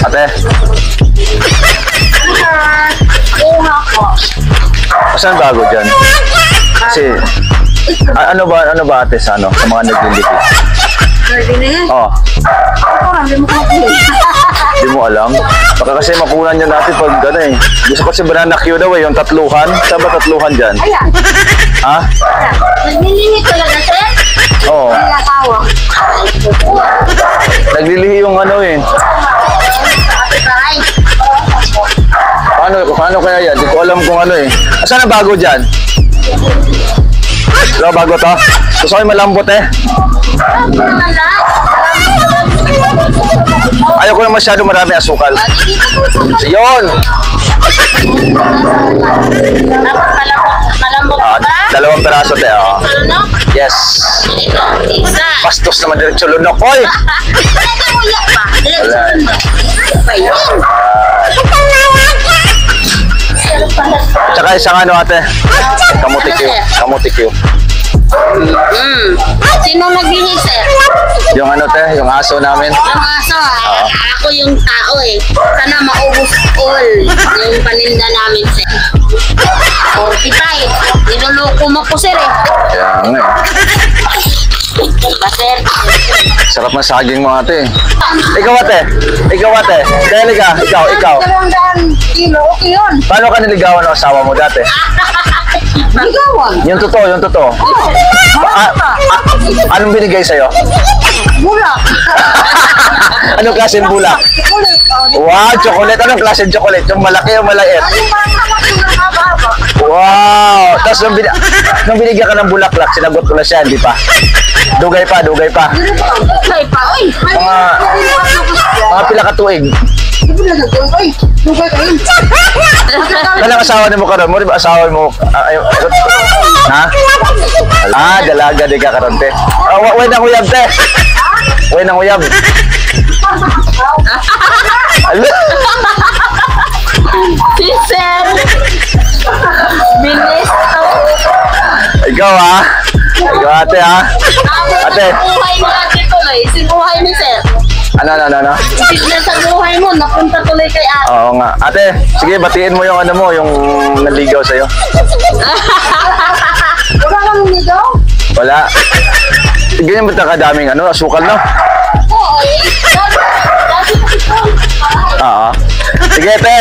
Ate. Kuha ko. Saan bago dyan? Kasi, ano ba ate sa mga naglilihi? Pwede na yan. Oh, Hindi mo kapili. di mo alam. Baka kasi makunan niya natin pag Gusto ko si Banana Q daw yung tatluhan. Saan ba tatluhan dyan? Ayan. Ha? Naglilihi talaga, sir? Oo. Wala tawa. Naglilihi yung Paano kaya yan? Di ko alam kung Saan ang bago dyan? Diba bago to? Gusto ko yung malambot Ayaw ko na masyado marami asukal. Yun! Malambot ba? 2 peraso oh. Ano? Yes. Isa. Bastos naman diretso lunok. Oy! Wala pa. Wala. Pa yun. Tsaka isang ate. Kamuti Q. Sino naglihi, sir? Yung yung aso namin. Ang aso, ako yung tao Sana maubos all yung paninda namin, sir. 45. Niloloko mo po, sir Kaya nga Diba, sir? Sarap na saging mo ate. Ikaw ate. Dahil ikaw. 200 kilo, okay yun. Paano ka niligawan ng asawa mo dati? Ligawan. Yung totoo. Anong binigay sa'yo? Bulak. Anong klaseng bulak? Chocolate. Wow, chocolate. Anong klaseng chocolate? Yung malaki o maliit? Yung parang haba-haba. Wow! Tapos nung binigyan ka ng bulaklak, sinagot ko na siya, hindi pa? Dugay pa. Dugay pa. Uy! Mga pila ka tuig. Dugay pa yun. Kanang asawa ni mo karon? Mo di ba asawa mo? Ha? Dalaga di ka karon te. Way nang uyab te. Way nang uyab. Alo. Si Sir. Bilis. Ikaw ate Ate. Buhay mo ate tuloy. Si buhay ni Sir. Ano? Bigla sa buhay mo, napunta tuloy kay ate. Oo nga. Ate, sige batiin mo yung yung naligaw sa'yo. Wala kang ligaw? Wala. Ganyan ba kadaming asukal no? Oo, dati pa ito. Oo. Sige ate.